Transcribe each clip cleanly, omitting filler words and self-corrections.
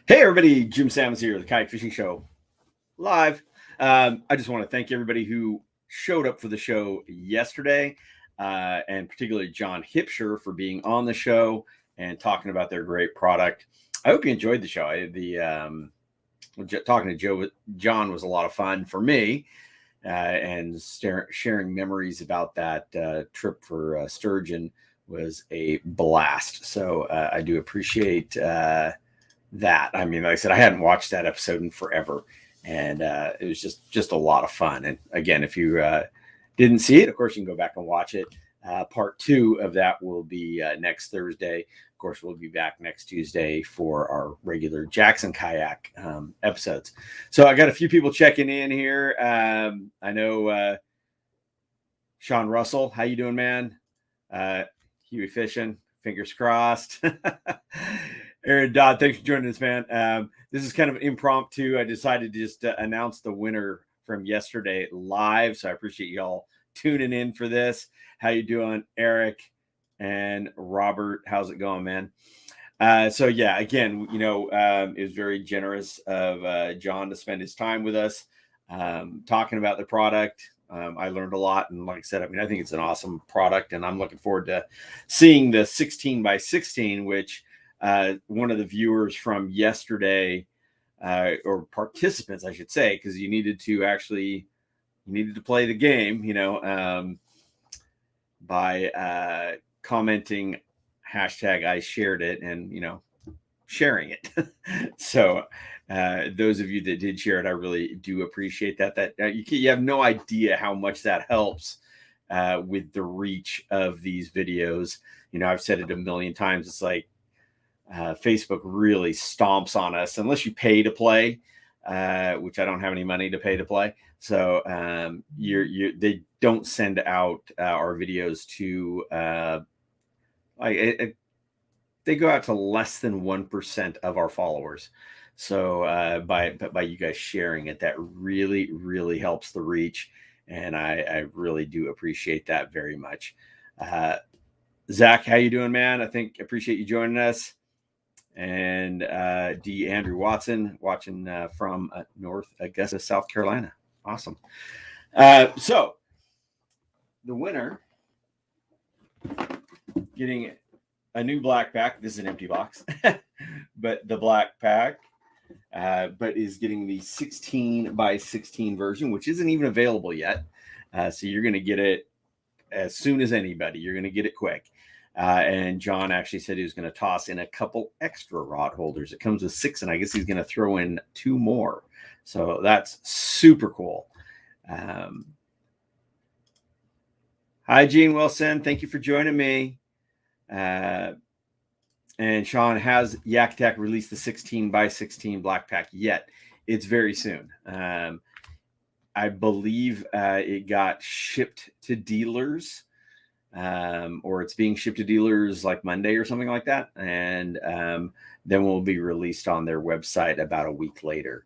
Hey everybody, Jim Sammons here, the Kayak Fishing Show live. I just want to thank everybody who showed up for the show yesterday, and particularly John Hipsher for being on the show and talking about their great product. I hope you enjoyed the show. Talking to John was a lot of fun for me, and sharing memories about that trip for sturgeon was a blast. So I do appreciate that. I mean, like I said, I hadn't watched that episode in forever, and it was just a lot of fun. And again, if you didn't see it, of course, you can go back and watch it. Part 2 of that will be next Thursday. Of course, we'll be back next Tuesday for our regular Jackson Kayak episodes. So I got a few people checking in here. I know Sean Russell, how you doing, man? Huey Fishing, fingers crossed. Aaron Dodd, thanks for joining us, man. This is kind of impromptu. I decided to just announce the winner from yesterday live, so I appreciate y'all tuning in for this. How you doing, Eric and Robert? How's it going, man? So yeah, again, it was very generous of John to spend his time with us, talking about the product. I learned a lot, and like I said, I think it's an awesome product, and I'm looking forward to seeing the 16 by 16, which one of the viewers from yesterday, or participants, I should say, because you needed to play the game, by commenting hashtag I shared it and, sharing it. So those of you that did share it, I really do appreciate that. You have no idea how much that helps with the reach of these videos. I've said it a million times. It's like, Facebook really stomps on us unless you pay to play, which I don't have any money to pay to play. So they don't send out our videos to they go out to less than 1% of our followers. So by you guys sharing it, that really, really helps the reach, and I really do appreciate that very much. Zach, how you doing, man? Appreciate you joining us. And D. Andrew Watson watching from North Augusta, South Carolina. Awesome. So the winner getting a new BlackPak. This is an empty box, but the BlackPak, but is getting the 16 by 16 version, which isn't even available yet. So you're going to get it as soon as anybody. You're going to get it quick. And John actually said he was going to toss in a couple extra rod holders. It comes with 6, and I guess he's going to throw in 2 more. So that's super cool. Hi, Gene Wilson. Thank you for joining me. And Sean, has Yakattack released the 16 by 16 BlackPak yet? It's very soon. I believe it got shipped to dealers. Or it's being shipped to dealers like Monday or something like that. And then will be released on their website about a week later.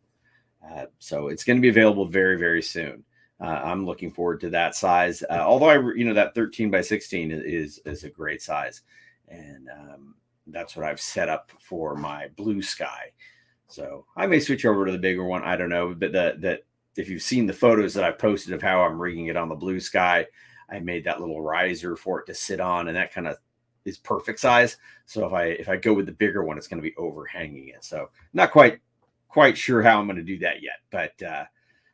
So it's going to be available very, very soon. I'm looking forward to that size. Although that 13 by 16 is a great size. And that's what I've set up for my blue sky. So I may switch over to the bigger one. I don't know, but that if you've seen the photos that I've posted of how I'm rigging it on the blue sky, I made that little riser for it to sit on, and that kind of is perfect size. So if I go with the bigger one, it's going to be overhanging it. So not quite sure how I'm going to do that yet, but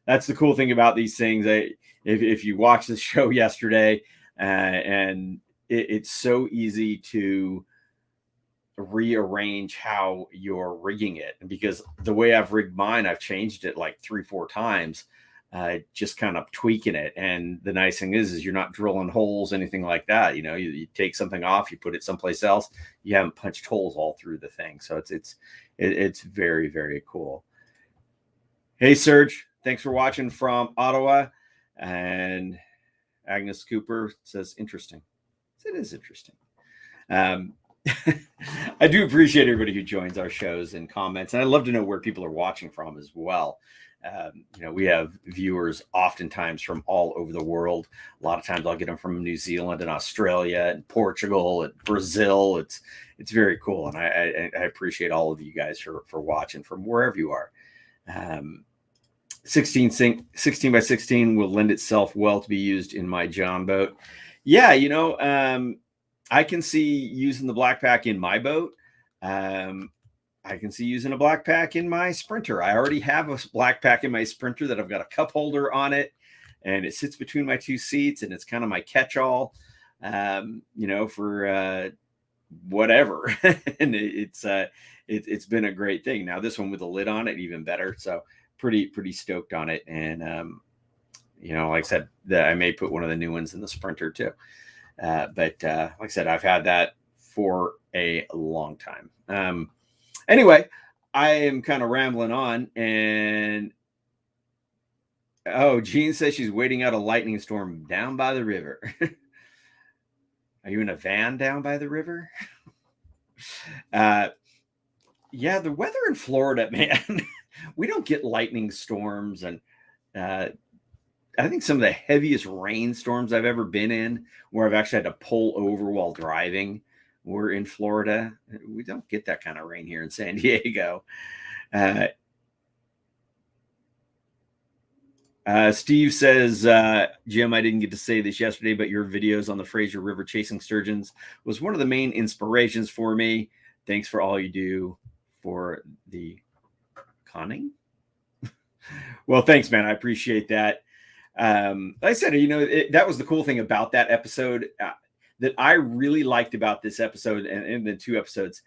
that's the cool thing about these things. If you watched the show yesterday, and it's so easy to rearrange how you're rigging it, because the way I've rigged mine, I've changed it like 3-4 times. Just kind of tweaking it. And the nice thing is you're not drilling holes, anything like that. You take something off, you put it someplace else. You haven't punched holes all through the thing. So it's very, very cool. Hey, Serge, thanks for watching from Ottawa. And Agnes Cooper says, interesting. It is interesting. I do appreciate everybody who joins our shows and comments. And I'd love to know where people are watching from as well. We have viewers oftentimes from all over the world. A lot of times I'll get them from New Zealand and Australia and Portugal and Brazil. It's very cool, and I appreciate all of you guys for watching from wherever you are. 16 by 16 will lend itself well to be used in my John boat. Yeah, I can see using the BlackPak in my boat. I can see using a BlackPak in my Sprinter. I already have a BlackPak in my Sprinter that I've got a cup holder on it, and it sits between my two seats, and it's kind of my catch-all, for whatever. And it's been a great thing. Now this one with a lid on it, even better. So pretty stoked on it. And like I said, that I may put one of the new ones in the Sprinter too. But like I said, I've had that for a long time. Anyway, I am kind of rambling on, and Jean says she's waiting out a lightning storm down by the river. Are you in a van down by the river? Yeah, the weather in Florida, man, we don't get lightning storms, and I think some of the heaviest rainstorms I've ever been in, where I've actually had to pull over while driving, were in Florida. We don't get that kind of rain here in San Diego. Steve says, Jim, I didn't get to say this yesterday, but your videos on the Fraser River chasing sturgeons was one of the main inspirations for me. Thanks for all you do for the conning. Well, thanks, man. I appreciate that. Like I said, that was the cool thing about that episode that I really liked about this episode and the two episodes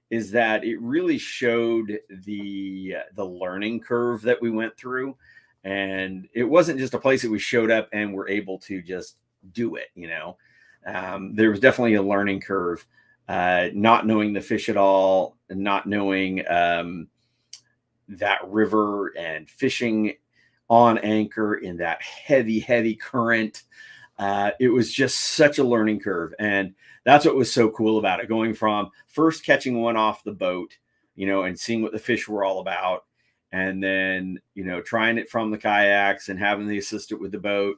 is that it really showed the learning curve that we went through. And it wasn't just a place that we showed up and were able to just do it. There was definitely a learning curve, not knowing the fish at all, and not knowing that river and fishing on anchor in that heavy current. It was just such a learning curve. And that's what was so cool about it. Going from first catching one off the boat, and seeing what the fish were all about. And then, trying it from the kayaks and having the assistant with the boat.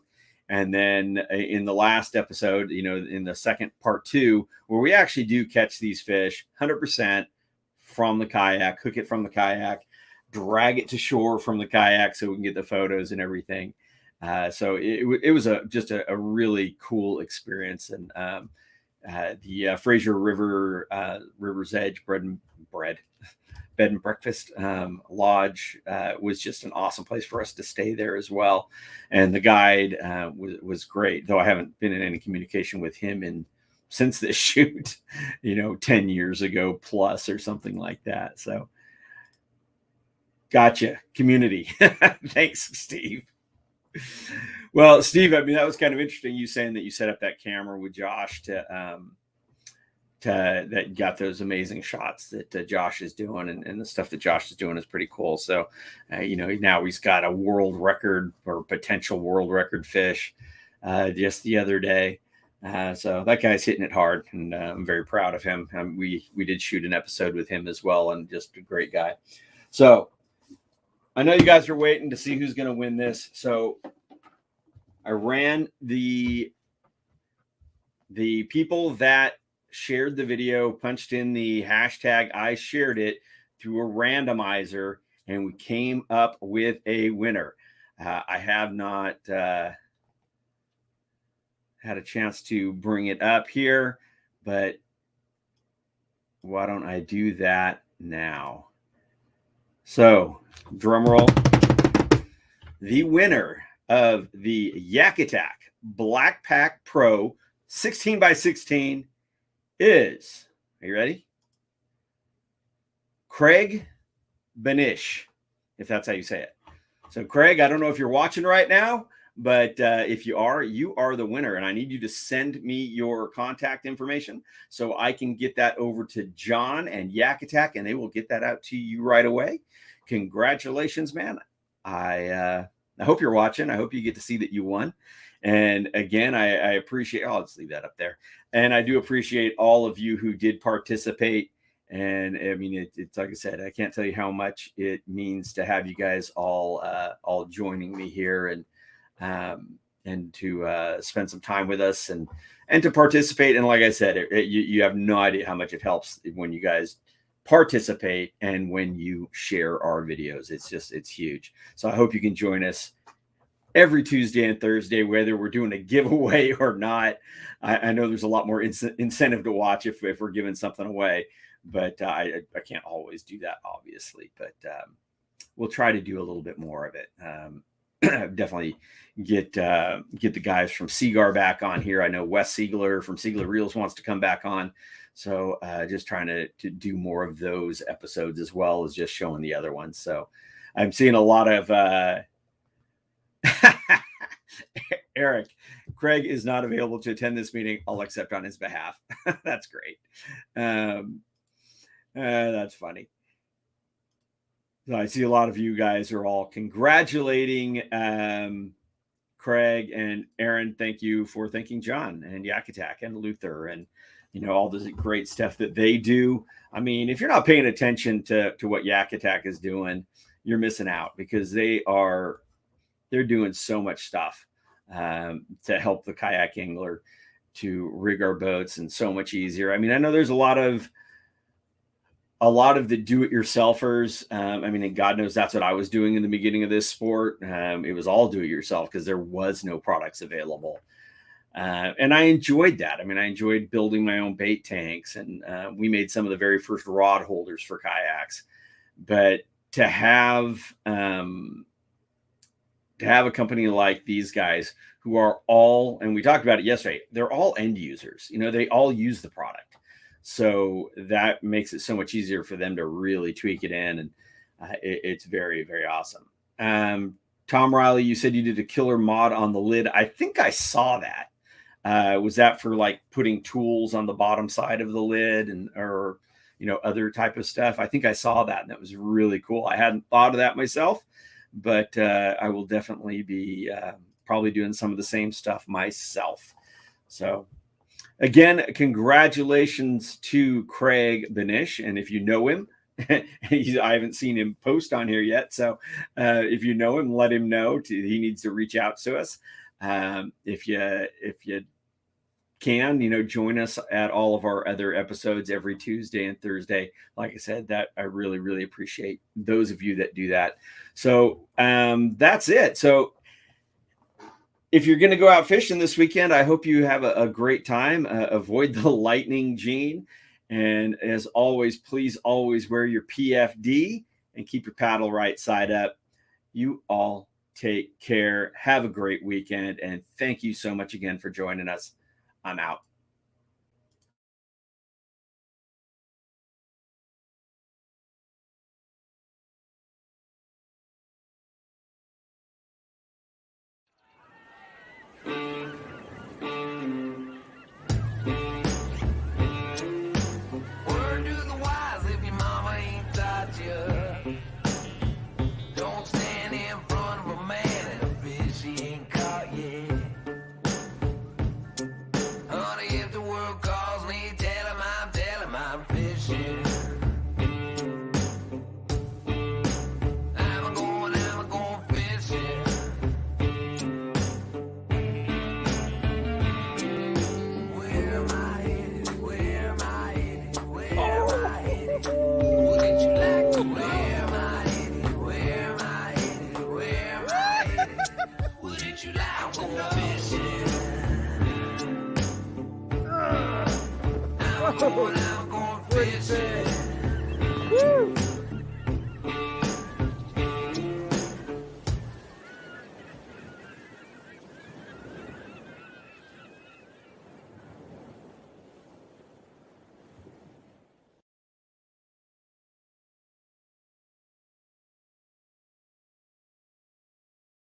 And then in the last episode, in the second part 2, where we actually do catch these fish 100% from the kayak, hook it from the kayak, drag it to shore from the kayak so we can get the photos and everything. So it was just a really cool experience. And the Fraser River, River's Edge bed and breakfast lodge was just an awesome place for us to stay there as well. And the guide was great, though I haven't been in any communication with him since this shoot, 10 years ago plus or something like that. So gotcha, community. Thanks, Steve. Well, Steve, I mean, that was kind of interesting. You saying that you set up that camera with Josh to that got those amazing shots that Josh is doing, and the stuff that Josh is doing is pretty cool. So, now he's got a world record or potential world record fish just the other day. So that guy's hitting it hard, and I'm very proud of him. We did shoot an episode with him as well, and just a great guy. So I know you guys are waiting to see who's going to win this. So I ran the people that shared the video, punched in the hashtag, I shared it through a randomizer, and we came up with a winner. I have not had a chance to bring it up here, but why don't I do that now? So, drum roll. The winner of the Yakattack BlackPak Pro 16 by 16 is, are you ready? Craig Benish, if that's how you say it. So, Craig, I don't know if you're watching right now, but if you are the winner, and I need you to send me your contact information so I can get that over to John and Yakattack, and they will get that out to you right away. Congratulations, man. I hope you're watching. I hope you get to see that you won. And again, I appreciate, I'll just leave that up there. And I do appreciate all of you who did participate And I mean, it's like I said, I can't tell you how much it means to have you guys all joining me here, and to spend some time with us, and to participate. And like I said, you have no idea how much it helps when you guys participate and when you share our videos. It's huge. So I hope you can join us every Tuesday and Thursday, whether we're doing a giveaway or not. I know there's a lot more incentive to watch if we're giving something away, but I can't always do that, obviously. But we'll try to do a little bit more of it. Definitely get the guys from Seagar back on here. I know Wes Siegler from Siegler Reels wants to come back on. So just trying to do more of those episodes, as well as just showing the other ones. So I'm seeing a lot of Eric, Craig is not available to attend this meeting. I'll accept on his behalf. That's great. That's funny. So I see a lot of you guys are all congratulating Craig and Aaron. Thank you for thanking John and Yakattack and Luther, and all this great stuff that they do. I mean, if you're not paying attention to what Yakattack is doing, you're missing out, because they're doing so much stuff to help the kayak angler to rig our boats, and so much easier. I mean, I know there's a lot of the do-it-yourselfers. I mean, and God knows that's what I was doing in the beginning of this sport. It was all do-it-yourself because there was no products available. And I enjoyed that. I mean, I enjoyed building my own bait tanks, and we made some of the very first rod holders for kayaks. But to have a company like these guys, who are all, and we talked about it yesterday, they're all end users. They all use the product. So that makes it so much easier for them to really tweak it in. And it's very, very awesome. Tom Riley, you said you did a killer mod on the lid. I think I saw that. Was that for like putting tools on the bottom side of the lid, or other type of stuff? I think I saw that, and that was really cool. I hadn't thought of that myself, but I will definitely be probably doing some of the same stuff myself. So again, congratulations to Craig Benish. And if you know him, I haven't seen him post on here yet. So if you know him, let him know he needs to reach out to us. If you can, join us at all of our other episodes every Tuesday and Thursday. Like I said, that I really, really appreciate those of you that do that. So that's it. So if you're going to go out fishing this weekend, I hope you have a great time. Avoid the lightning, Gene. And as always, please always wear your PFD and keep your paddle right side up. You all take care. Have a great weekend. And thank you so much again for joining us. I'm out. Oh,